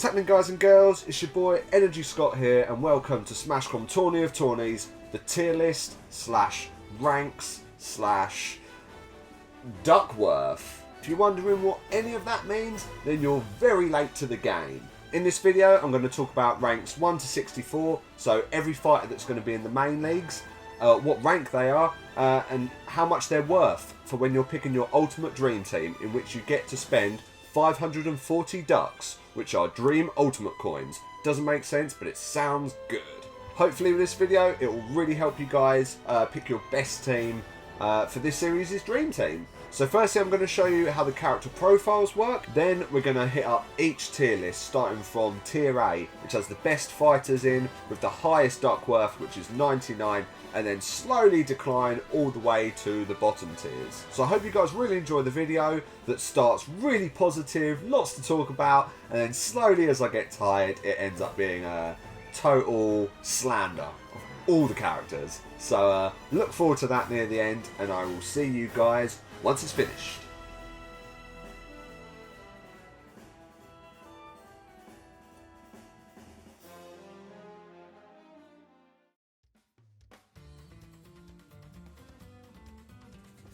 What's happening, guys and girls? It's your boy Energy Scott here, and welcome to Smash Com Tourney of Tourneys, the tier list / ranks / Duckworth. If you're wondering what any of that means, then you're very late to the game. In this video, I'm going to talk about ranks 1 to 64, so every fighter that's going to be in the main leagues, what rank they are, and how much they're worth for when you're picking your ultimate dream team, in which you get to spend 540 ducks, which are dream ultimate coins. Doesn't make sense, but it sounds good. Hopefully with this video, it will really help you guys pick your best team for this series' dream team. So firstly, I'm going to show you how the character profiles work. Then we're going to hit up each tier list, starting from tier A, which has the best fighters in, with the highest duck worth, which is 99, and then slowly decline all the way to the bottom tiers. So I hope you guys really enjoy the video that starts really positive, lots to talk about, and then slowly as I get tired, it ends up being a total slander of all the characters. So look forward to that near the end, and I will see you guys once it's finished.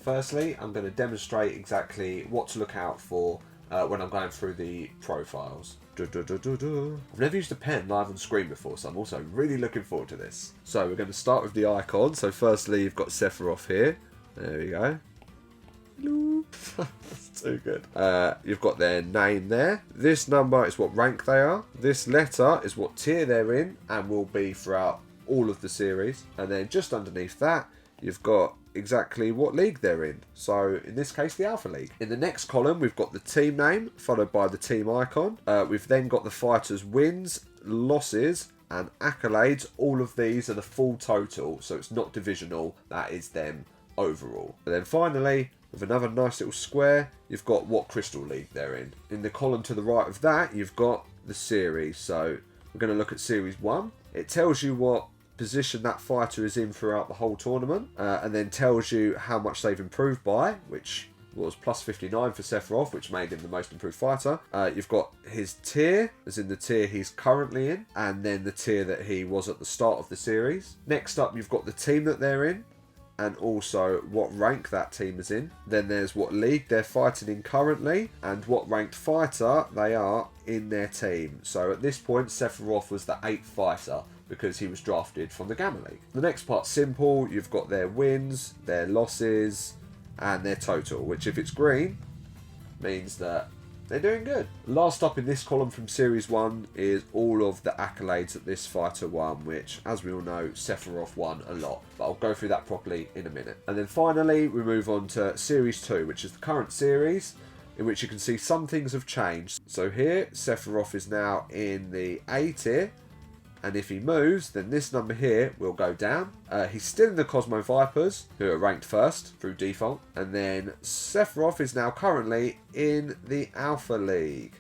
Firstly, I'm going to demonstrate exactly what to look out for when I'm going through the profiles. I've never used a pen live on screen before, so I'm also really looking forward to this. So we're going to start with the icon. So firstly, you've got Sephiroth here. There we go. Hello. That's too good. You've got their name there. This number is what rank they are. This letter is what tier they're in and will be throughout all of the series. And then just underneath that, you've got exactly what league they're in. So in this case, the Alpha League. In the next column, we've got the team name followed by the team icon. We've then got the fighters' wins, losses, and accolades. All of these are the full total, so it's not divisional. That is them overall. And then finally, with another nice little square, you've got what Crystal League they're in. In the column to the right of that, you've got the series. So we're going to look at Series 1. It tells you what position that fighter is in throughout the whole tournament, and then tells you how much they've improved by, which was plus 59 for Sephiroth, which made him the most improved fighter. You've got his tier, as in the tier he's currently in, and then the tier that he was at the start of the series. Next up, you've got the team that they're in, and also what rank that team is in. Then there's what league they're fighting in currently, and what ranked fighter they are in their team. So at this point, Sephiroth was the 8th fighter, because he was drafted from the Gamma League. The next part's simple. You've got their wins, their losses, and their total, which if it's green, means that they're doing good. Last up in this column from Series 1 is all of the accolades that this fighter won, which, as we all know, Sephiroth won a lot. But I'll go through that properly in a minute. And then finally, we move on to Series 2, which is the current series, in which you can see some things have changed. So here, Sephiroth is now in the A tier, and if he moves, then this number here will go down. He's still in the Cosmo Vipers, who are ranked first through default. And then Sephiroth is now currently in the Alpha League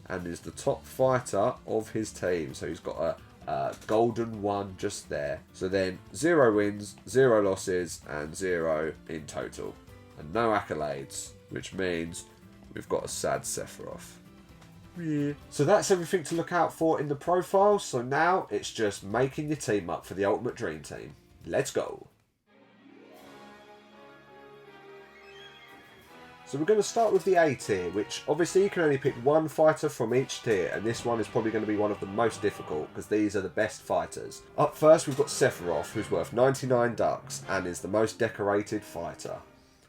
and is the top fighter of his team. So he's got a golden 1 just there. So then 0 wins, 0 losses, and 0 in total. And no accolades, which means we've got a sad Sephiroth. Yeah. So that's everything to look out for in the profile. So now it's just making your team up for the ultimate dream team. Let's go. So we're going to start with the A tier, which obviously you can only pick one fighter from each tier, and this one is probably going to be one of the most difficult because these are the best fighters. Up first, we've got Sephiroth, who's worth 99 ducks and is the most decorated fighter.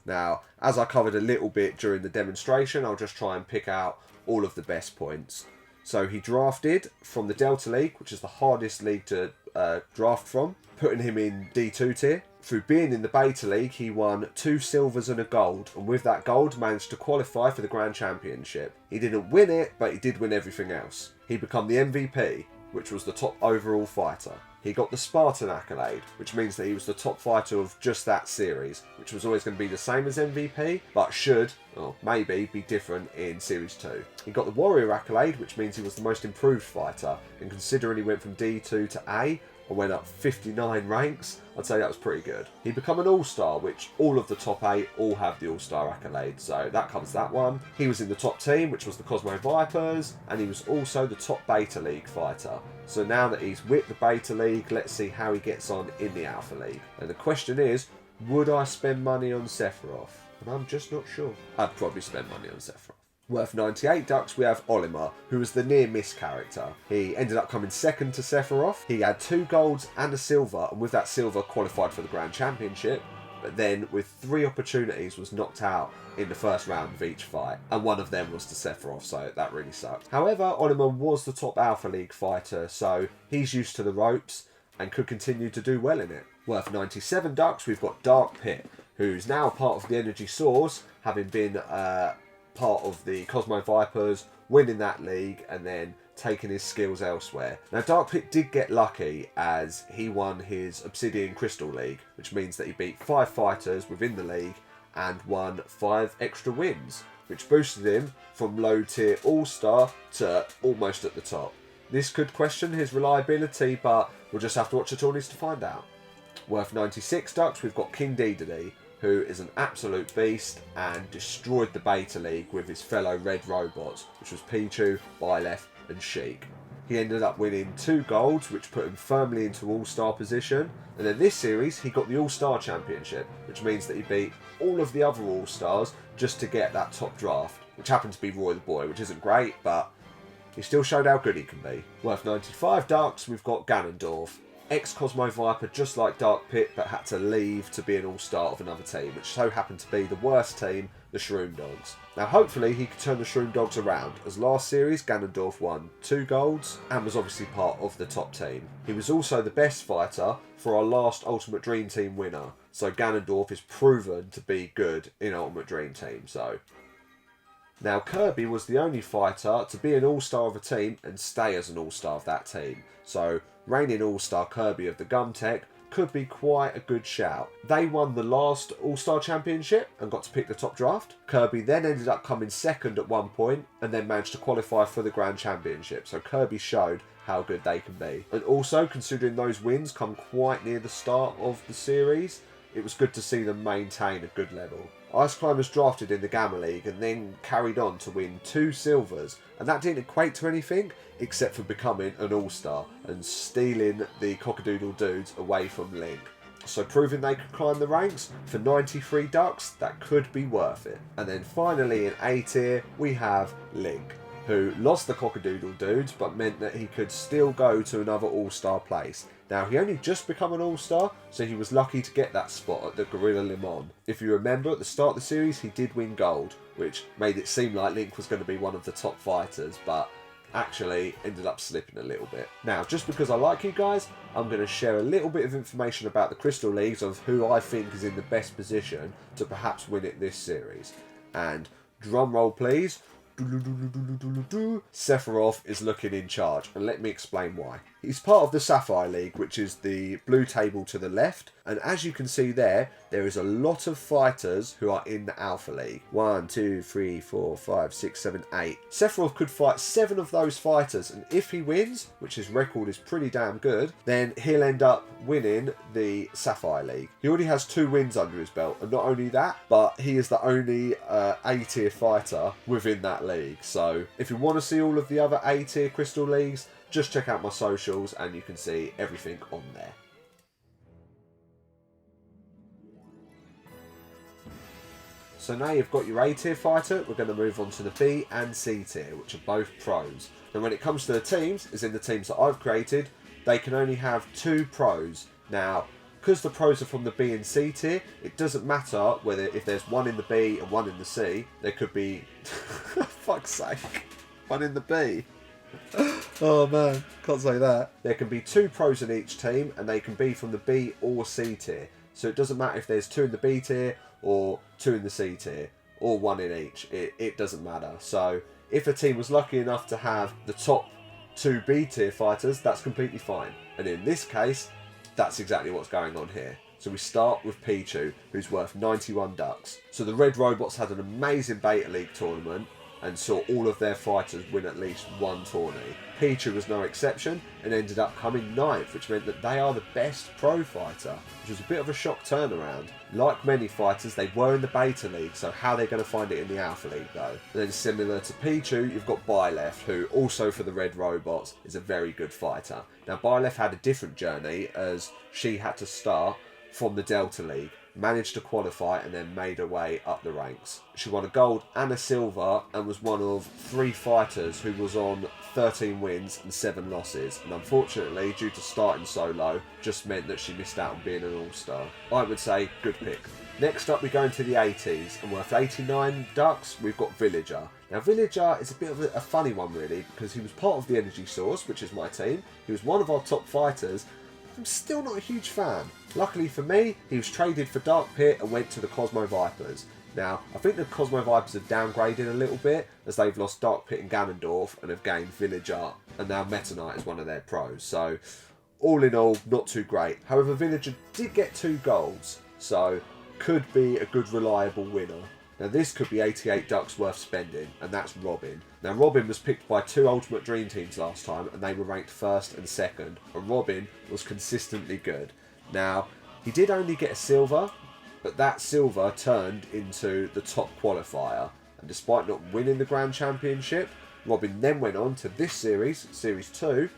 Now, as I covered a little bit during the demonstration, I'll just try and pick out all of the best points. So he drafted from the Delta League, which is the hardest league to draft from, putting him in D2 tier. Through being in the Beta League, he won 2 silvers and a gold, and with that gold managed to qualify for the Grand Championship. He didn't win it, but he did win everything else. He became the MVP, which was the top overall fighter. He got the Spartan accolade, which means that he was the top fighter of just that series, which was always going to be the same as MVP, but should, or maybe, be different in Series 2. He got the Warrior accolade, which means he was the most improved fighter, and considering he went from D2 to A, and went up 59 ranks. I'd say that was pretty good. He became an all-star, which all of the top 8 all have the all-star accolade, so that covers that one. He was in the top team, which was the Cosmo Vipers, and he was also the top Beta League fighter. So now that he's with the Beta League, let's see how he gets on in the Alpha League. And the question is, would I spend money on Sephiroth? And I'm just not sure. I'd probably spend money on Sephiroth. Worth 98 ducks, we have Olimar, who was the near-miss character. He ended up coming second to Sephiroth. He had 2 golds and a silver, and with that silver qualified for the Grand Championship, but then with 3 opportunities was knocked out in the first round of each fight, and one of them was to Sephiroth, so that really sucked. However, Olimar was the top Alpha League fighter, so he's used to the ropes and could continue to do well in it. Worth 97 ducks, we've got Dark Pit, who's now part of the Energy Source, having been part of the Cosmo Vipers, winning that league and then taking his skills elsewhere. Now Dark Pit did get lucky as he won his Obsidian Crystal League, which means that he beat 5 fighters within the league and won 5 extra wins, which boosted him from low tier all-star to almost at the top. This could question his reliability, but we'll just have to watch the tourneys to find out. Worth 96 ducks, we've got King Dedede, who is an absolute beast and destroyed the Beta League with his fellow red robots, which was Pichu, Byleth and Sheik. He ended up winning 2 golds, which put him firmly into all-star position, and in this series he got the all-star championship, which means that he beat all of the other all-stars just to get that top draft, which happened to be Roy the Boy, which isn't great, but he still showed how good he can be. Worth 95 ducks, we've got Ganondorf. Ex-Cosmo Viper, just like Dark Pit, but had to leave to be an all-star of another team, which so happened to be the worst team, the Shroom Dogs. Now hopefully he could turn the Shroom Dogs around, as last series Ganondorf won 2 golds and was obviously part of the top team. He was also the best fighter for our last Ultimate Dream Team winner, so Ganondorf is proven to be good in Ultimate Dream Team. So now Kirby was the only fighter to be an all-star of a team and stay as an all-star of that team, so reigning all-star Kirby of the Gumtech could be quite a good shout. They won the last all-star championship and got to pick the top draft. Kirby then ended up coming second at one point and then managed to qualify for the Grand Championship, so Kirby showed how good they can be. And also, considering those wins come quite near the start of the series, it was good to see them maintain a good level. Ice Climbers drafted in the Gamma League and then carried on to win 2 silvers, and that didn't equate to anything except for becoming an all-star and stealing the Cockadoodle Dudes away from Link. So proving they could climb the ranks, for 93 ducks, that could be worth it. And then finally in A tier, we have Link, who lost the Cockadoodle Dudes but meant that he could still go to another all-star place. Now, he only just become an all-star, so he was lucky to get that spot at the Gorilla Limon. If you remember, at the start of the series, he did win gold, which made it seem like Link was going to be one of the top fighters, but actually ended up slipping a little bit. Now, just because I like you guys, I'm going to share a little bit of information about the Crystal Leagues of who I think is in the best position to perhaps win it this series. And drum roll please. Sephiroth is looking in charge, and let me explain why. He's part of the Sapphire League, which is the blue table to the left, and as you can see there is a lot of fighters who are in the Alpha League. 1, 2, 3, 4, 5, 6, 7, 8. Sephiroth could fight 7 of those fighters, and if he wins, which his record is pretty damn good, then he'll end up winning the Sapphire League. He already has 2 wins under his belt, and not only that, but he is the only A-tier fighter within that league. So if you want to see all of the other A-tier Crystal Leagues, just check out my socials and you can see everything on there. So now you've got your A-tier fighter, we're going to move on to the B and C tier, which are both pros. And when it comes to the teams, as in the teams that I've created, they can only have 2 pros. Now, because the pros are from the B and C tier, it doesn't matter whether if there's 1 in the B and 1 in the C, there could be, fuck's sake, 1 in the B. Oh man, can't say that. There can be 2 pros in each team and they can be from the B or C tier. So it doesn't matter if there's 2 in the B tier or 2 in the C tier or 1 in each. It doesn't matter. So if a team was lucky enough to have the top 2 B tier fighters, that's completely fine. And in this case, that's exactly what's going on here. So we start with Pichu, who's worth 91 ducks. So the Red Robots had an amazing Beta League tournament, and saw all of their fighters win at least one tourney. Pichu was no exception and ended up coming 9th, which meant that they are the best pro fighter, which was a bit of a shock turnaround. Like many fighters, they were in the Beta League, so how are they going to find it in the Alpha League though? And then similar to Pichu, you've got Byleth, who also for the Red Robots is a very good fighter. Now Byleth had a different journey, as she had to start from the Delta League, managed to qualify and then made her way up the ranks. She won a gold and a silver and was one of 3 fighters who was on 13 wins and 7 losses, and unfortunately due to starting so low just meant that she missed out on being an all-star. I would say good pick. Next up we go into the 80s, and worth 89 ducks we've got Villager. Now Villager is a bit of a funny one really, because he was part of the Energy Source, which is my team. He was one of our top fighters. I'm still not a huge fan. Luckily for me, he was traded for Dark Pit and went to the Cosmo Vipers. Now, I think the Cosmo Vipers have downgraded a little bit, as they've lost Dark Pit and Ganondorf and have gained Villager, and now Meta Knight is one of their pros. So, all in all, not too great. However, Villager did get 2 golds, so could be a good reliable winner. Now this could be 88 ducks worth spending, and that's Robin. Now Robin was picked by 2 Ultimate Dream Teams last time, and they were ranked 1st and 2nd, and Robin was consistently good. Now, he did only get a silver, but that silver turned into the top qualifier, and despite not winning the Grand Championship, Robin then went on to this series, Series 2,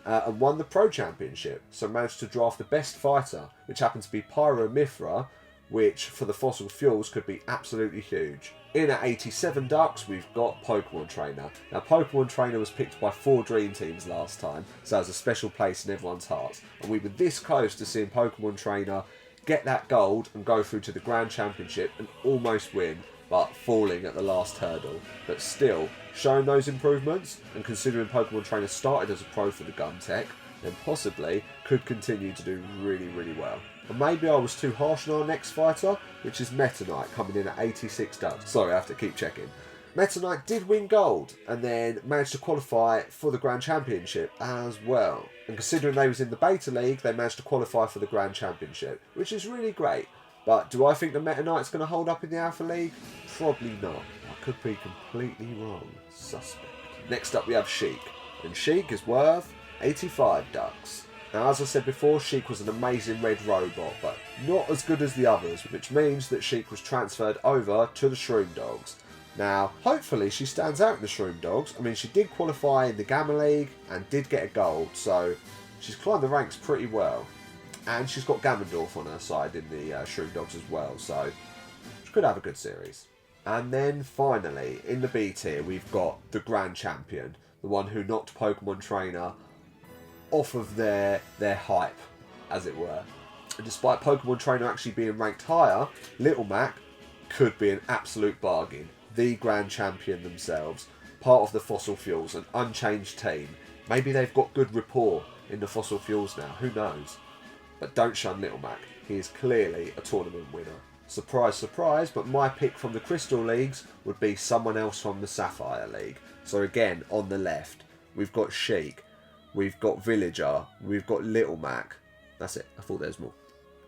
and won the Pro Championship, so managed to draft the best fighter, which happened to be Pyro Mithra, which for the fossil fuels could be absolutely huge. In at 87 ducks, we've got Pokemon Trainer. Now Pokemon Trainer was picked by 4 Dream Teams last time, so has a special place in everyone's hearts. And we were this close to seeing Pokemon Trainer get that gold and go through to the Grand Championship and almost win, but falling at the last hurdle. But still, showing those improvements, and considering Pokemon Trainer started as a pro for the Gun Tech, then possibly could continue to do really, really well. And maybe I was too harsh on our next fighter, which is Meta Knight, coming in at 86 ducks. Sorry, I have to keep checking. Meta Knight did win gold, and then managed to qualify for the Grand Championship as well. And considering they was in the Beta League, they managed to qualify for the Grand Championship, which is really great. But do I think the Meta Knight's going to hold up in the Alpha League? Probably not. I could be completely wrong. Suspect. Next up we have Sheik, and Sheik is worth 85 ducks. Now, as I said before, Sheik was an amazing red robot, but not as good as the others, which means that Sheik was transferred over to the Shroom Dogs. Now, hopefully she stands out in the Shroom Dogs. I mean, she did qualify in the Gamma League and did get a gold, so she's climbed the ranks pretty well. And she's got Ganondorf on her side in the Shroom Dogs as well, so she could have a good series. And then finally, in the B tier, we've got the Grand Champion, the one who knocked Pokemon Trainer off of their hype, as it were. And despite Pokemon Trainer actually being ranked higher, Little Mac could be an absolute bargain. The Grand Champion themselves, part of the Fossil Fuels, an unchanged team. Maybe they've got good rapport in the Fossil Fuels now, who knows? But don't shun Little Mac, he is clearly a tournament winner. Surprise, surprise, but my pick from the Crystal Leagues would be someone else from the Sapphire League. So again, on the left, we've got Sheik, we've got Villager, we've got Little Mac. That's it, I thought there was more.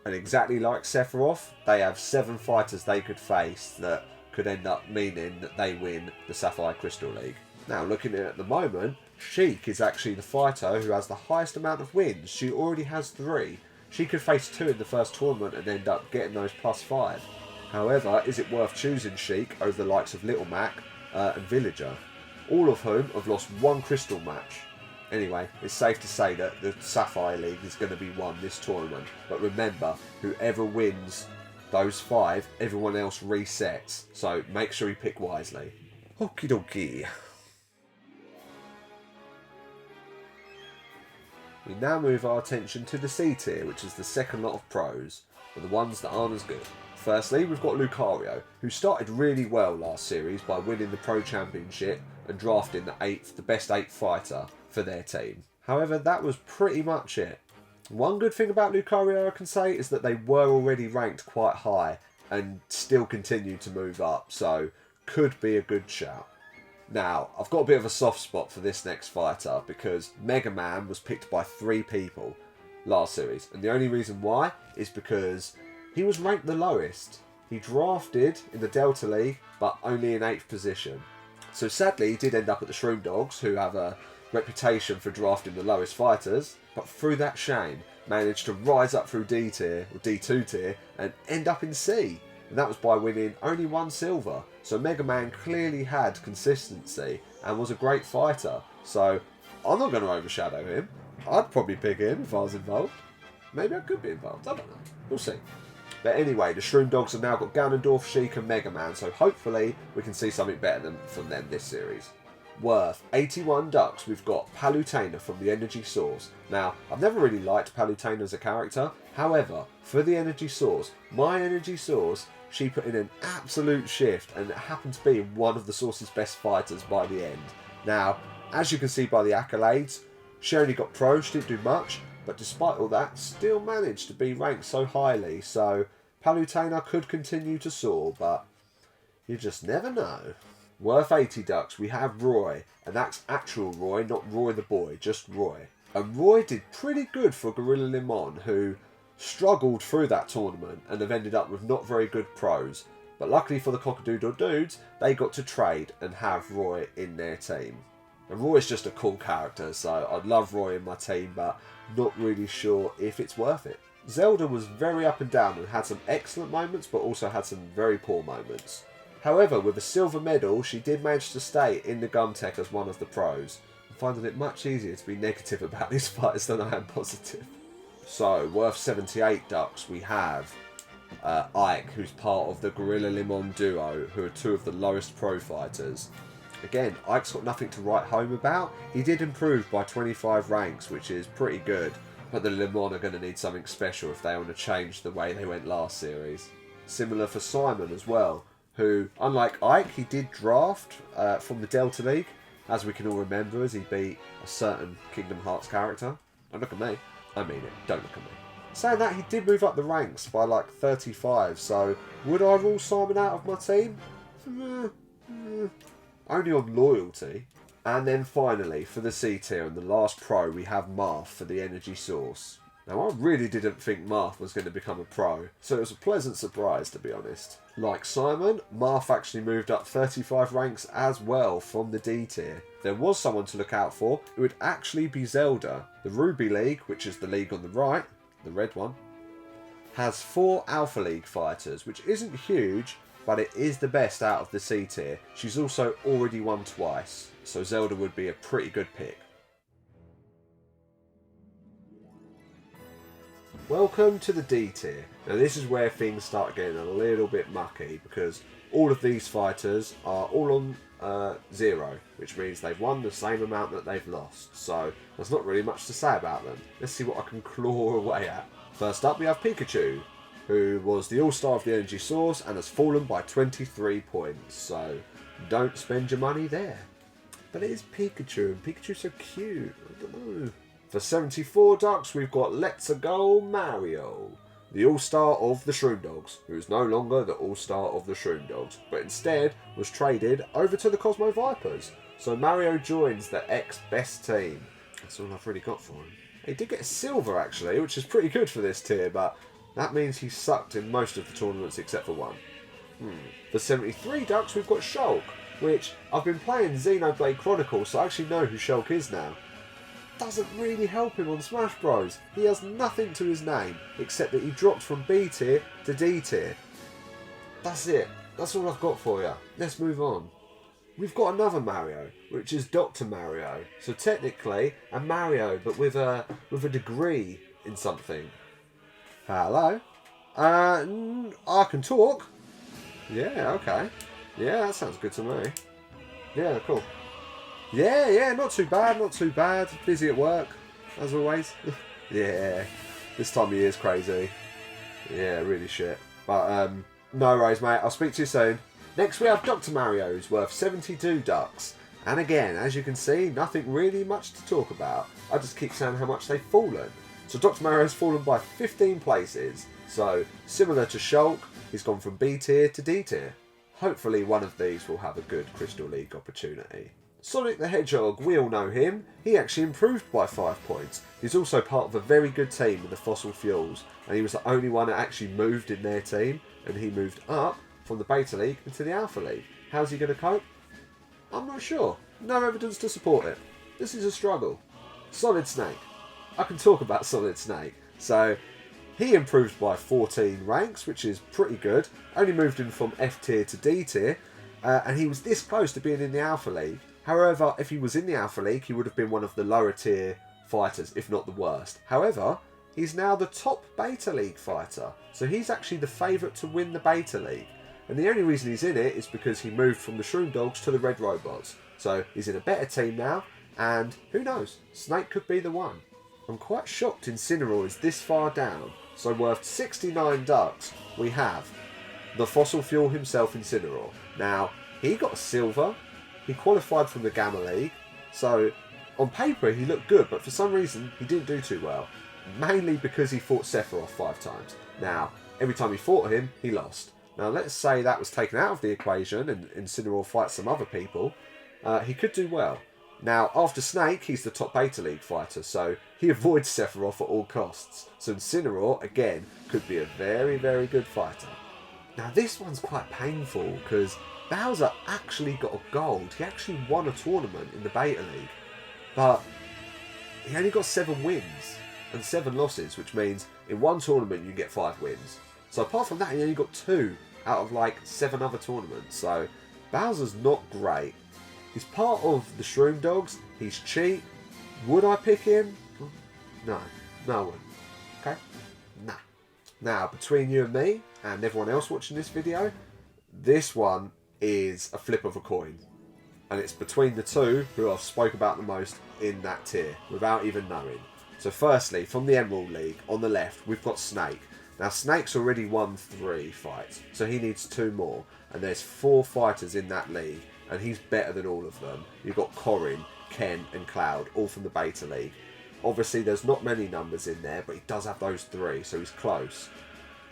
And exactly like Sephiroth, they have 7 fighters they could face that could end up meaning that they win the Sapphire Crystal League. Now, looking at it at the moment, Sheik is actually the fighter who has the highest amount of wins. She already has 3. She could face 2 in the first tournament and end up getting those +5. However, is it worth choosing Sheik over the likes of Little Mac and Villager, all of whom have lost 1 crystal match? Anyway, it's safe to say that the Sapphire League is going to be won this tournament. But remember, whoever wins those 5, everyone else resets. So make sure you pick wisely. Okie dokie. We now move our attention to the C tier, which is the second lot of pros, but the ones that aren't as good. Firstly, we've got Lucario, who started really well last series by winning the Pro Championship and drafting the best 8th fighter for their team. However, that was pretty much it. One good thing about Lucario I can say is that they were already ranked quite high and still continue to move up, so could be a good shout. Now, I've got a bit of a soft spot for this next fighter because Mega Man was picked by 3 people last series, and the only reason why is because he was ranked the lowest. He drafted in the Delta League, but only in 8th position. So sadly, he did end up at the Shroom Dogs, who have a reputation for drafting the lowest fighters, but through that shame, managed to rise up through D tier, or D2 tier, and end up in C. And that was by winning only 1 silver. So Mega Man clearly had consistency and was a great fighter. So I'm not going to overshadow him. I'd probably pick him if I was involved. Maybe I could be involved, I don't know. We'll see. But anyway, the Shroom Dogs have now got Ganondorf, Sheik and Mega Man, so hopefully we can see something better from them this series. Worth 81 ducks, we've got Palutena from the Energy Source. Now, I've never really liked Palutena as a character, however, for the Energy Source, my Energy Source, she put in an absolute shift and happened to be one of the Source's best fighters by the end. Now, as you can see by the accolades, she only got pro, she didn't do much, but despite all that, still managed to be ranked so highly, so Palutena could continue to soar, but you just never know. Worth 80 ducks, we have Roy, and that's actual Roy, not Roy the boy, just Roy. And Roy did pretty good for Gorilla Limon, who struggled through that tournament and have ended up with not very good pros. But luckily for the Cockadoodle Dudes, they got to trade and have Roy in their team. And Roy's just a cool character, so I'd love Roy in my team, but not really sure if it's worth it. Zelda was very up and down and had some excellent moments, but also had some very poor moments. However, with a silver medal, she did manage to stay in the Gumtech as one of the pros. I'm finding it much easier to be negative about these fighters than I am positive. So, worth 78 ducks, we have Ike, who's part of the Gorilla Limon duo, who are 2 of the lowest pro fighters. Again, Ike's got nothing to write home about. He did improve by 25 ranks, which is pretty good. But the Limon are going to need something special if they want to change the way they went last series. Similar for Simon as well, who, unlike Ike, he did draft from the Delta League, as we can all remember, as he beat a certain Kingdom Hearts character. Don't look at me. I mean it. Don't look at me. Saying that, he did move up the ranks by like 35, so would I rule Simon out of my team? Only on loyalty. And then finally, for the C tier and the last pro, we have Marth for the Energy Source. Now, I really didn't think Marth was going to become a pro, so it was a pleasant surprise, to be honest. Like Simon, Marth actually moved up 35 ranks as well from the D tier. If there was someone to look out for, it would actually be Zelda. The Ruby League, which is the league on the right, the red one, has 4 Alpha League fighters, which isn't huge, but it is the best out of the C tier. She's also already won twice, so Zelda would be a pretty good pick. Welcome to the D tier. Now this is where things start getting a little bit mucky, because all of these fighters are all on 0, which means they've won the same amount that they've lost, so there's not really much to say about them. Let's see what I can claw away at. First up we have Pikachu, who was the all-star of the Energy Source and has fallen by 23 points, so don't spend your money there. But it is Pikachu, and Pikachu's so cute, I don't know. For 74 ducks, we've got Let's Go Mario, the all-star of the Shroom Dogs, who is no longer the all-star of the Shroom Dogs, but instead was traded over to the Cosmo Vipers. So Mario joins the ex-best team. That's all I've really got for him. He did get a silver, actually, which is pretty good for this tier, but that means he sucked in most of the tournaments except for one. For 73 ducks, we've got Shulk, which I've been playing Xenoblade Chronicles, so I actually know who Shulk is now. Doesn't really help him on Smash Bros. He has nothing to his name, except that he dropped from B tier to D tier. That's it. That's all I've got for you. Let's move on. We've got another Mario, which is Dr. Mario. So technically, a Mario, but with a degree in something. Hello? I can talk. Yeah, okay. Yeah, that sounds good to me. Yeah, cool. Yeah, not too bad, not too bad. Busy at work, as always. Yeah, this time of year is crazy. Yeah, really shit. But, no worries, mate. I'll speak to you soon. Next, we have Dr. Mario, who's worth 72 ducks. And again, as you can see, nothing really much to talk about. I just keep saying how much they've fallen. So Dr. Mario's fallen by 15 places. So, similar to Shulk, he's gone from B tier to D tier. Hopefully one of these will have a good Crystal League opportunity. Sonic the Hedgehog, we all know him. He actually improved by 5 points. He's also part of a very good team with the Fossil Fuels, and he was the only one that actually moved in their team, and he moved up from the Beta League into the Alpha League. How's he going to cope? I'm not sure. No evidence to support it. This is a struggle. Solid Snake. I can talk about Solid Snake. So, he improved by 14 ranks, which is pretty good. Only moved him from F tier to D tier. And he was this close to being in the Alpha League. However, if he was in the Alpha League, he would have been one of the lower tier fighters, if not the worst. However, he's now the top Beta League fighter. So he's actually the favourite to win the Beta League. And the only reason he's in it is because he moved from the Shroom Dogs to the Red Robots. So he's in a better team now, and who knows, Snake could be the one. I'm quite shocked Incineroar is this far down. So worth 69 ducks, we have the fossil fuel himself, Incineroar. Now, he got silver, he qualified from the Gamma League, so on paper he looked good, but for some reason he didn't do too well. Mainly because he fought Sephiroth 5 times. Now, every time he fought him, he lost. Now, let's say that was taken out of the equation and Incineroar fights some other people. He could do well. Now, after Snake, he's the top Beta League fighter, so he avoids Sephiroth at all costs. So Incineroar, again, could be a very, very good fighter. Now, this one's quite painful, because Bowser actually got a gold. He actually won a tournament in the Beta League. But he only got 7 wins and 7 losses, which means in one tournament you get 5 wins. So apart from that, he only got 2 out of like 7 other tournaments. So Bowser's not great. He's part of the Shroom Dogs. He's cheap. Would I pick him? No. No, I wouldn't. Okay? Nah. Now, between you and me, and everyone else watching this video, this one is a flip of a coin. And it's between the two who I've spoke about the most in that tier, without even knowing. So firstly, from the Emerald League, on the left, we've got Snake. Now, Snake's already won 3 fights, so he needs 2 more. And there's 4 fighters in that league, and he's better than all of them. You've got Corrin, Ken, and Cloud, all from the Beta League. Obviously, there's not many numbers in there, but he does have those 3, so he's close.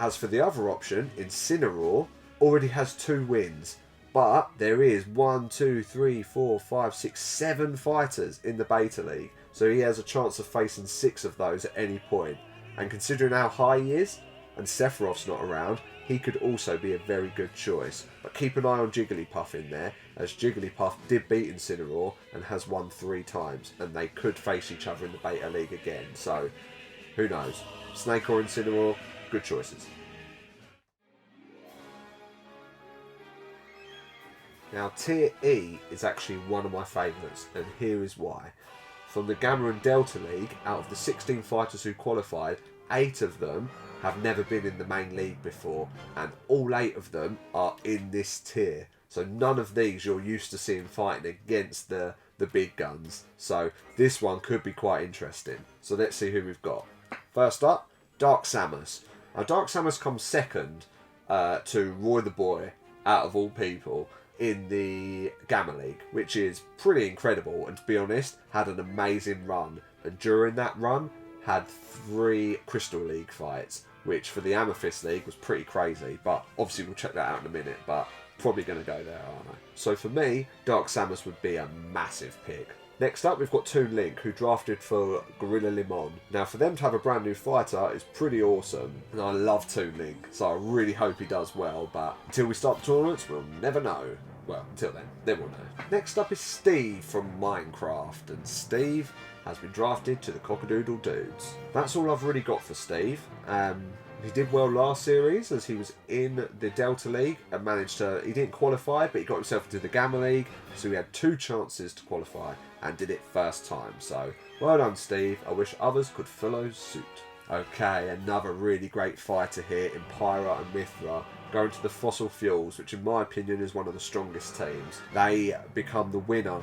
As for the other option, Incineroar already has 2 wins. But there is 1, 2, 3, 4, 5, 6, 7 fighters in the Beta League. So he has a chance of facing 6 of those at any point. And considering how high he is, and Sephiroth's not around, he could also be a very good choice. But keep an eye on Jigglypuff in there, as Jigglypuff did beat Incineroar and has won 3 times. And they could face each other in the Beta League again. So, who knows? Snake or Incineroar, good choices. Now, Tier E is actually one of my favourites, and here is why. From the Gamma and Delta League, out of the 16 fighters who qualified, 8 of them have never been in the main league before, and all 8 of them are in this tier. So none of these you're used to seeing fighting against the big guns. So this one could be quite interesting. So let's see who we've got. First up, Dark Samus. Now, Dark Samus comes second to Roy the Boy, out of all people, in the Gamma League, which is pretty incredible, and to be honest, had an amazing run. And during that run, had 3 Crystal League fights, which for the Amethyst League was pretty crazy. But obviously we'll check that out in a minute, but probably going to go there, aren't I? So for me, Dark Samus would be a massive pick. Next up, we've got Toon Link, who drafted for Gorilla Limon. Now, for them to have a brand new fighter is pretty awesome, and I love Toon Link, so I really hope he does well, but until we start the tournaments, we'll never know. Well, until then we'll know. Next up is Steve from Minecraft, and Steve has been drafted to the Cockadoodle Dudes. That's all I've really got for Steve. He did well last series as he was in the Delta League and he didn't qualify, but he got himself into the Gamma League, so he had 2 chances to qualify and did it first time. So, well done, Steve. I wish others could follow suit. Okay, another really great fighter here in Pyra and Mithra, going to the Fossil Fuels, which in my opinion is one of the strongest teams. They become the winner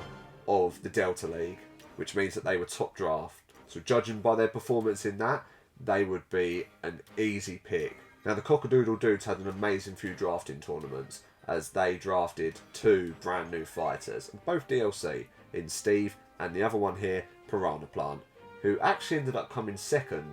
of the Delta League, which means that they were top draft. So judging by their performance in that, they would be an easy pick. Now, the Cockadoodle Dudes had an amazing few drafting tournaments, as they drafted 2 brand new fighters, and both DLC, in Steve and the other one here, Piranha Plant, who actually ended up coming second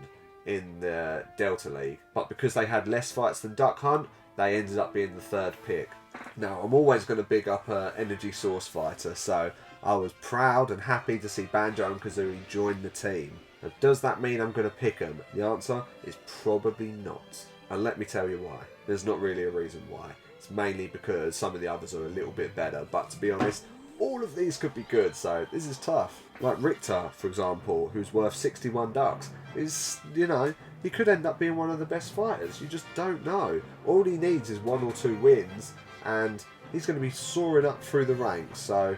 in the Delta League, but because they had less fights than Duck Hunt, they ended up being the 3rd pick. Now, I'm always going to big up an Energy Source fighter, so I was proud and happy to see Banjo and Kazooie join the team. Now, does that mean I'm going to pick them? The answer is probably not. And let me tell you why. There's not really a reason why. It's mainly because some of the others are a little bit better, but to be honest, all of these could be good, so this is tough. Like Richter, for example, who's worth 61 ducks, is, you know, he could end up being one of the best fighters. You just don't know. All he needs is 1 or 2 wins, and he's going to be soaring up through the ranks, so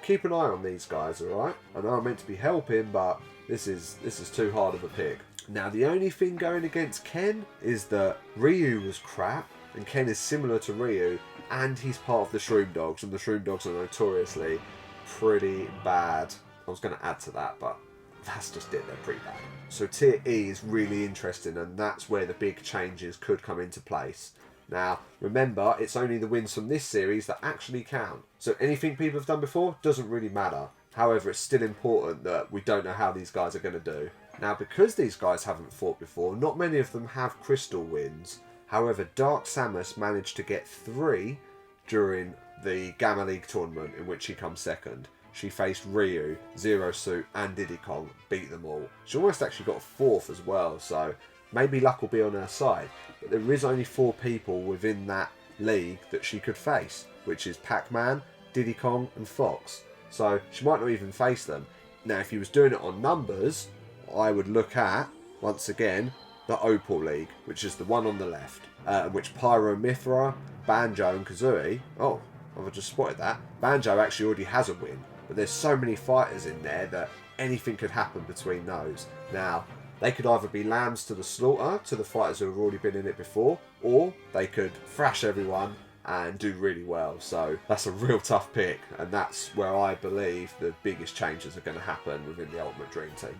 keep an eye on these guys, alright? I know I'm meant to be helping, but this is too hard of a pick. Now, the only thing going against Ken is that Ryu was crap, and Ken is similar to Ryu, and he's part of the Shroom Dogs, and the Shroom Dogs are notoriously pretty bad. I was going to add to that, but that's just it, they're pretty bad. So Tier E is really interesting, and that's where the big changes could come into place. Now, remember, it's only the wins from this series that actually count. So anything people have done before doesn't really matter. However, it's still important that we don't know how these guys are going to do. Now, because these guys haven't fought before, not many of them have crystal wins. However, Dark Samus managed to get 3 during the Gamma League tournament in which she comes second. She faced Ryu, Zero Suit and Diddy Kong, beat them all. She almost actually got a 4th as well, so maybe luck will be on her side. But there is only 4 people within that league that she could face, which is Pac-Man, Diddy Kong and Fox. So she might not even face them. Now, if he was doing it on numbers, I would look at, once again, the Opal League, which is the one on the left, in which Pyro Mithra, Banjo and Kazooie, oh, I've just spotted that, Banjo actually already has a win, but there's so many fighters in there that anything could happen between those. Now, they could either be lambs to the slaughter, to the fighters who have already been in it before, or they could thrash everyone and do really well. So that's a real tough pick, and that's where I believe the biggest changes are going to happen within the Ultimate Dream Team.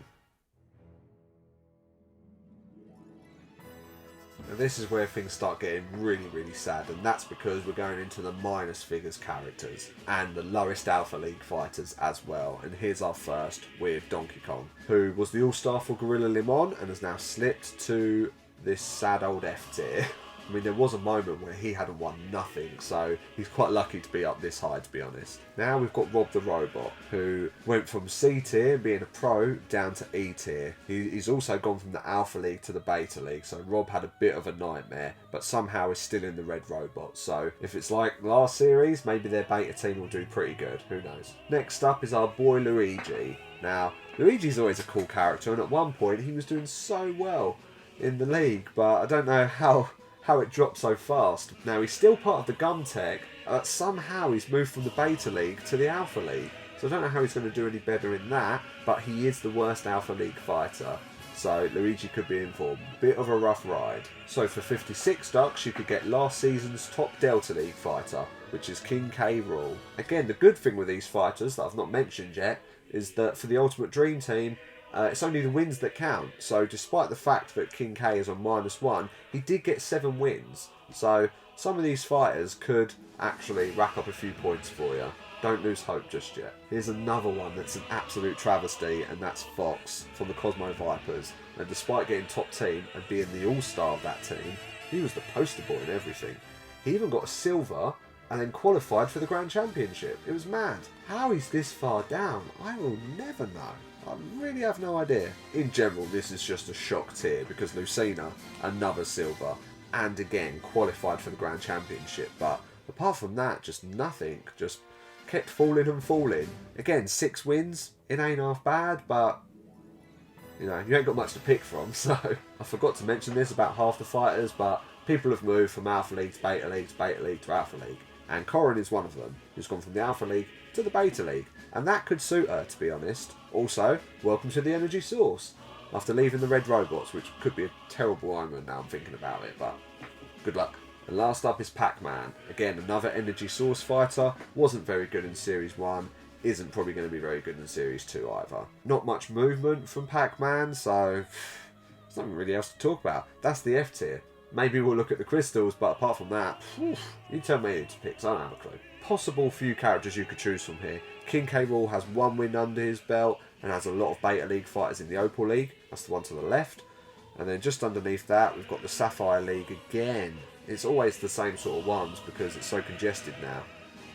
And this is where things start getting really, really sad, and that's because we're going into the minus figures characters and the lowest Alpha League fighters as well. And here's our first with Donkey Kong, who was the All-Star for Gorilla Limon and has now slipped to this sad old F tier. I mean, there was a moment where he hadn't won nothing, so he's quite lucky to be up this high, to be honest. Now we've got Rob the Robot, who went from C tier, being a pro, down to E tier. He's also gone from the Alpha League to the Beta League, so Rob had a bit of a nightmare, but somehow is still in the Red Robot. So if it's like last series, maybe their Beta team will do pretty good, who knows. Next up is our boy Luigi. Now, Luigi's always a cool character, and at one point he was doing so well in the league, but I don't know how it dropped so fast. Now, he's still part of the Gum Tech, somehow he's moved from the Beta League to the Alpha League. So I don't know how he's going to do any better in that, but he is the worst Alpha League fighter. So Luigi could be in for a bit of a rough ride. So for 56 ducks, you could get last season's top Delta League fighter, which is King K. Rool. Again, the good thing with these fighters that I've not mentioned yet is that for the Ultimate Dream Team, it's only the wins that count. So despite the fact that King K is on -1, he did get 7 wins. So some of these fighters could actually rack up a few points for you. Don't lose hope just yet. Here's another one that's an absolute travesty, and that's Fox from the Cosmo Vipers. And despite getting top team and being the all-star of that team, he was the poster boy and everything. He even got a silver and then qualified for the Grand Championship. It was mad. How he's this far down, I will never know. I really have no idea. In general, this is just a shock tier because Lucina, another silver, and again qualified for the Grand Championship. But apart from that, just nothing. Just kept falling and falling. Again, 6 wins. It ain't half bad, but you know, you ain't got much to pick from. So I forgot to mention this about half the fighters, but people have moved from Alpha League to Beta League to Beta League to Alpha League. And Corrin is one of them, who's gone from the Alpha League to the Beta League. And that could suit her, to be honest. Also, welcome to the Energy Source. After leaving the Red Robots, which could be a terrible omen now I'm thinking about it, but good luck. And last up is Pac-Man. Again, another Energy Source fighter. Wasn't very good in Series 1. Isn't probably going to be very good in Series 2 either. Not much movement from Pac-Man, so there's nothing really else to talk about. That's the F tier. Maybe we'll look at the crystals, but apart from that, you tell me who to pick, so I don't have a clue. Possible few characters you could choose from here. King K. Rool has 1 win under his belt and has a lot of Beta League fighters in the Opal League. That's the one to the left. And then just underneath that, we've got the Sapphire League again. It's always the same sort of ones because it's so congested now.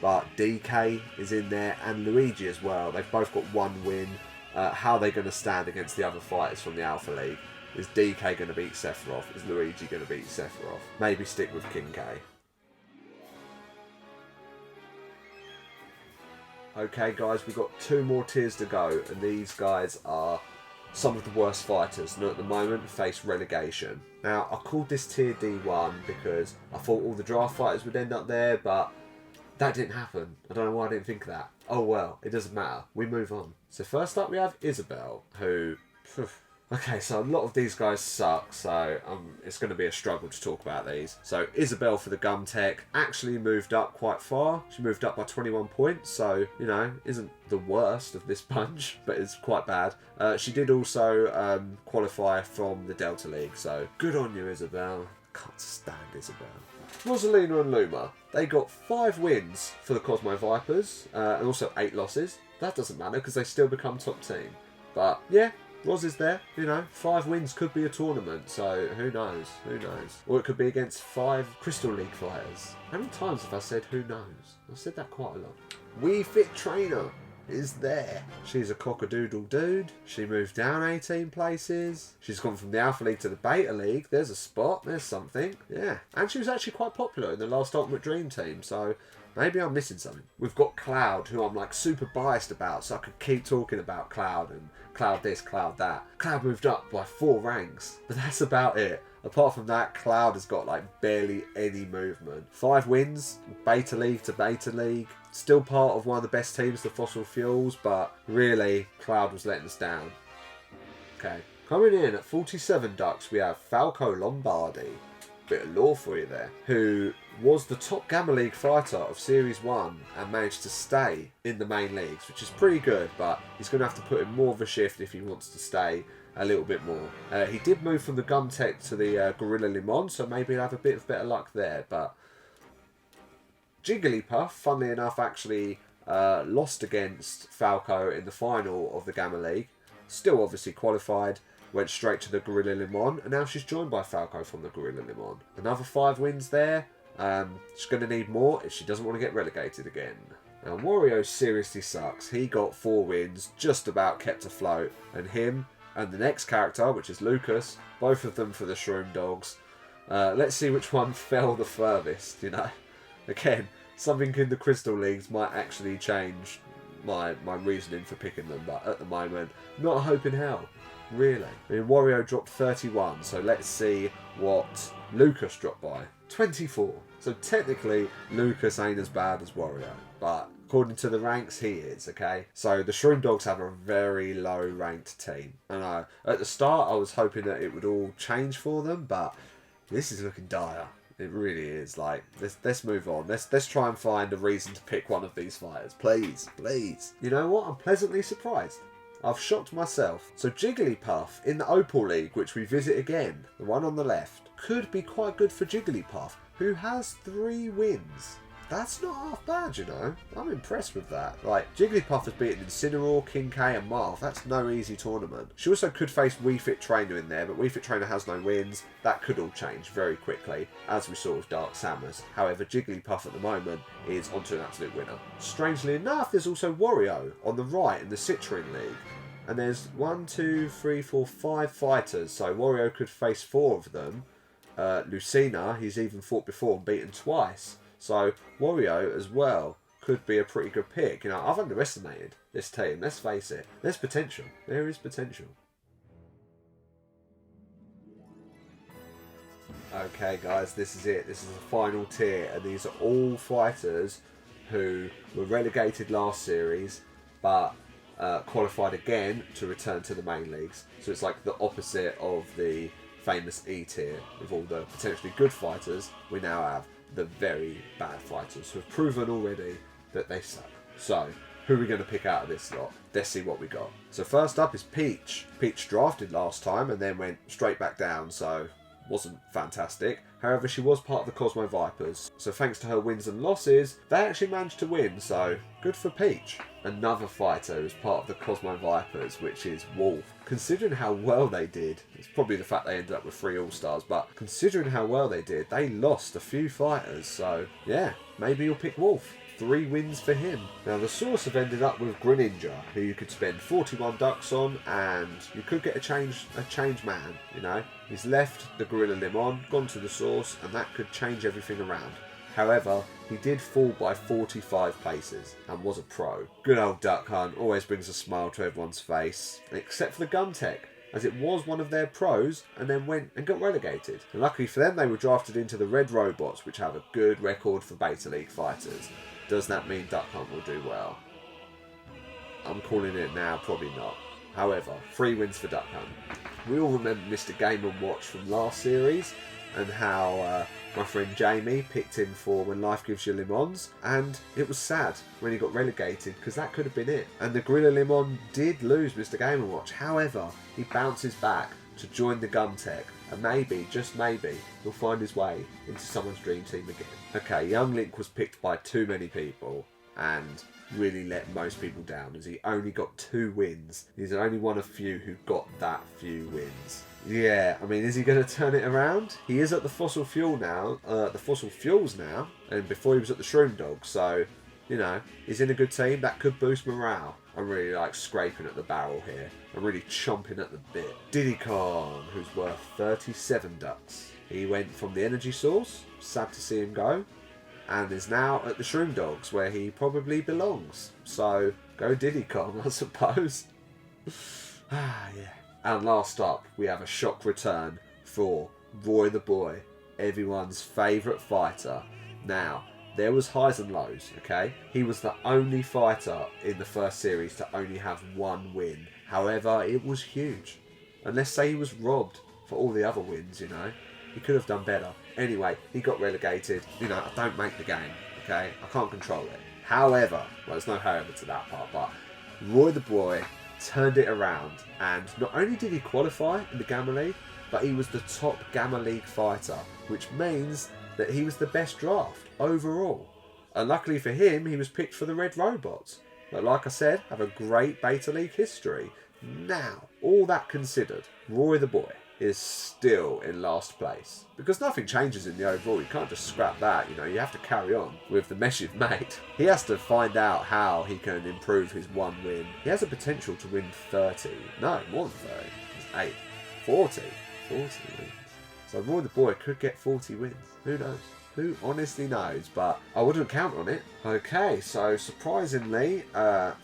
But DK is in there and Luigi as well. They've both got 1 win. How are they going to stand against the other fighters from the Alpha League? Is DK going to beat Sephiroth? Is Luigi going to beat Sephiroth? Maybe stick with King K. Okay, guys, we've got 2 more tiers to go, and these guys are some of the worst fighters, and at the moment face relegation. Now, I called this tier D1 because I thought all the draft fighters would end up there, but that didn't happen. I don't know why I didn't think of that. Oh well, it doesn't matter. We move on. So first up we have Isabel, who... Okay, so a lot of these guys suck, so it's going to be a struggle to talk about these. So Isabel for the Gum Tech actually moved up quite far. She moved up by 21 points, so, you know, isn't the worst of this bunch, but it's quite bad. She did also qualify from the Delta League, so good on you, Isabel. Can't stand Isabel. Rosalina and Luma, they got 5 wins for the Cosmo Vipers, and also 8 losses. That doesn't matter, because they still become top team. But, yeah. Roz is there, you know, 5 wins could be a tournament, so who knows, who knows. Or it could be against 5 Crystal League fighters. How many times have I said who knows? I've said that quite a lot. Wii Fit Trainer is there. She's a cockadoodle dude. She moved down 18 places. She's gone from the Alpha League to the Beta League. There's a spot, there's something. Yeah, and she was actually quite popular in the last Ultimate Dream Team, so... maybe I'm missing something. We've got Cloud, who I'm like super biased about, so I could keep talking about Cloud and Cloud this, Cloud that. Cloud moved up by 4 ranks, but that's about it. Apart from that, Cloud has got like barely any movement. 5 wins, Beta League to Beta League. Still part of one of the best teams, the Fossil Fuels, but really, Cloud was letting us down. Okay. Coming in at 47 ducks, we have Falco Lombardi. Bit of lore for you there. Who was the top Gamma League fighter of Series 1 and managed to stay in the main leagues, which is pretty good, but he's going to have to put in more of a shift if he wants to stay a little bit more. He did move from the Gum Tech to the Gorilla Limon, so maybe he'll have a bit of better luck there, but Jigglypuff, funnily enough, actually lost against Falco in the final of the Gamma League. Still obviously qualified. Went straight to the Gorilla Limon, and now she's joined by Falco from the Gorilla Limon. Another 5 wins there. She's going to need more if she doesn't want to get relegated again. Now, Wario seriously sucks. He got 4 wins, just about kept afloat. And him and the next character, which is Lucas, both of them for the Shroom Dogs. Let's see which one fell the furthest, you know. Again, something in the Crystal Leagues might actually change my reasoning for picking them, but at the moment, not a hope in hell. Really? I mean, Wario dropped 31, so let's see what Lucas dropped by. 24. So technically, Lucas ain't as bad as Wario, but according to the ranks, he is, okay? So the Shroom Dogs have a very low-ranked team. And at the start, I was hoping that it would all change for them, but this is looking dire. It really is. Like, let's move on. Let's try and find a reason to pick one of these fighters. Please, please. You know what? I'm pleasantly surprised. I've shocked myself. So Jigglypuff in the Opal League, which we visit again, the one on the left, could be quite good for Jigglypuff, who has 3 wins. That's not half bad, you know. I'm impressed with that. Like, Jigglypuff has beaten Incineroar, King K and Marth. That's no easy tournament. She also could face Wii Fit Trainer in there, but Wii Fit Trainer has no wins. That could all change very quickly, as we saw with Dark Samus. However, Jigglypuff at the moment is onto an absolute winner. Strangely enough, there's also Wario on the right in the Citrine League. And there's 1, 2, 3, 4, 5 fighters, so Wario could face 4 of them. Lucina, he's even fought before and beaten twice. So Wario as well could be a pretty good pick. You know, I've underestimated this team. Let's face it. There's potential. There is potential. Okay, guys, this is it. This is the final tier, and these are all fighters who were relegated last series, but qualified again to return to the main leagues. So it's like the opposite of the famous E tier. With all the potentially good fighters, we now have the very bad fighters who have proven already that they suck. So, who are we going to pick out of this lot? Let's see what we got. So first up is Peach. Peach drafted last time and then went straight back down, so wasn't fantastic. However, she was part of the Cosmo Vipers, so thanks to her wins and losses, they actually managed to win, so good for Peach. Another fighter who's part of the Cosmo Vipers, which is Wolf. Considering how well they did, it's probably the fact they ended up with 3 All-Stars, but considering how well they did, they lost a few fighters, so yeah, maybe you'll pick Wolf. 3 wins for him. Now the source have ended up with Greninja, who you could spend 41 ducks on, and you could get a change man, you know. He's left the Gorilla Limon, gone to the source, and that could change everything around. However, he did fall by 45 places and was a pro. Good old Duck Hunt always brings a smile to everyone's face, except for the Gun Tech, as it was one of their pros and then went and got relegated. And luckily for them, they were drafted into the Red Robots, which have a good record for Beta League fighters. Does that mean Duck Hunt will do well? I'm calling it now, probably not. However, 3 wins for Duck Hunt. We all remember Mr. Game & Watch from last series, and how my friend Jamie picked him for When Life Gives You Lemons, and it was sad when he got relegated, because that could have been it. And the Gorilla Lemon did lose Mr. Game & Watch. However, he bounces back to join the Gun Tech, and maybe, just maybe, he'll find his way into someone's dream team again. Okay, Young Link was picked by too many people, and really let most people down, as he only got 2 wins. He's only one of few who got that few wins. Yeah, I mean, is he going to turn it around? He is at the Fossil Fuels now, and before he was at the Shroom Dog, so, you know, he's in a good team. That could boost morale. I'm really, like, scraping at the barrel here. I'm really chomping at the bit. Diddy Kong, who's worth 37 ducks. He went from the energy source, sad to see him go, and is now at the Shroom Dogs, where he probably belongs. So, go Diddy Kong, I suppose. Yeah. And last up, we have a shock return for Roy the Boy, everyone's favourite fighter. Now, there was highs and lows, okay? He was the only fighter in the first series to only have 1 win. However, it was huge. And let's say he was robbed for all the other wins, you know? He could have done better. Anyway, he got relegated. You know, I don't make the game, okay? I can't control it. However, well, there's no however to that part, but Roy the Boy turned it around, and not only did he qualify in the Gamma League, but he was the top Gamma League fighter, which means that he was the best draft overall. And luckily for him, he was picked for the Red Robots, that, like I said, have a great Beta League history. Now, all that considered, Roy the Boy is still in last place, because nothing changes in the overall. You can't just scrap that, you know, you have to carry on with the mess you've made. He has to find out how he can improve his 1 win. He has a potential to win 30, no, more than 30, it's 8, 40 wins. So Roy the Boy could get 40 wins, who knows? Who honestly knows, but I wouldn't count on it. Okay, so surprisingly,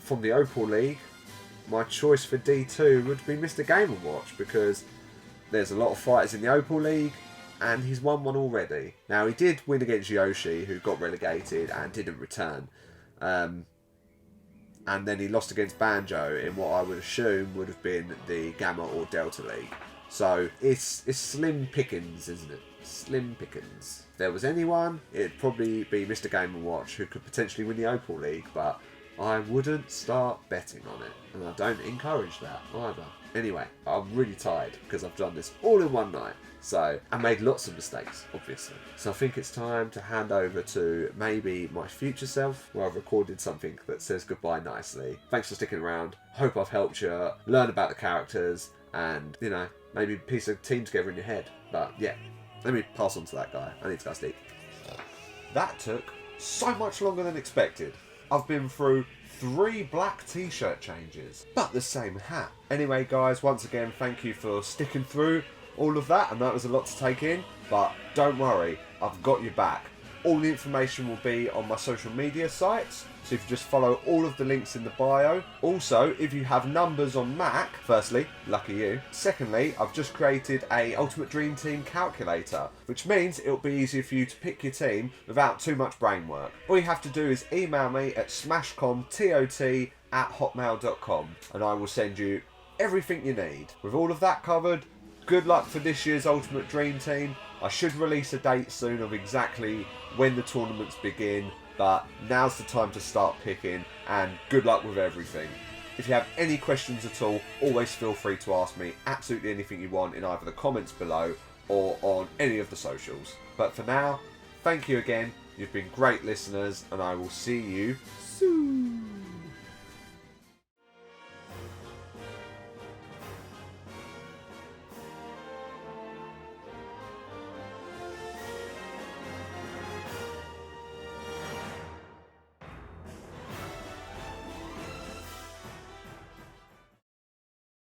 from the Opal League, my choice for D2 would be Mr. Game & Watch, because there's a lot of fighters in the Opal League, and he's won one already. Now, he did win against Yoshi, who got relegated and didn't return. And then he lost against Banjo in what I would assume would have been the Gamma or Delta League. So, it's slim pickings, isn't it? Slim pickings. If there was anyone, it'd probably be Mr. Game & Watch, who could potentially win the Opal League, but I wouldn't start betting on it, and I don't encourage that either. Anyway, I'm really tired because I've done this all in one night, so I made lots of mistakes, obviously. So I think it's time to hand over to maybe my future self, where I've recorded something that says goodbye nicely. Thanks for sticking around. Hope I've helped you learn about the characters and, you know, maybe piece a team together in your head. But yeah, let me pass on to that guy. I need to go sleep. That took so much longer than expected. I've been through 3 black t-shirt changes, but the same hat. Anyway guys, once again, thank you for sticking through all of that. I know it was a lot to take in, but don't worry, I've got you back. All the information will be on my social media sites, so if you just follow all of the links in the bio. Also, if you have numbers on Mac, firstly, lucky you. Secondly, I've just created a Ultimate Dream Team calculator, which means it'll be easier for you to pick your team without too much brain work. All you have to do is email me at smashcomtot@hotmail.com, and I will send you everything you need. With all of that covered, good luck for this year's Ultimate Dream Team. I should release a date soon of exactly when the tournaments begin, but now's the time to start picking, and good luck with everything. If you have any questions at all, always feel free to ask me absolutely anything you want in either the comments below or on any of the socials. But for now, thank you again, you've been great listeners, and I will see you soon.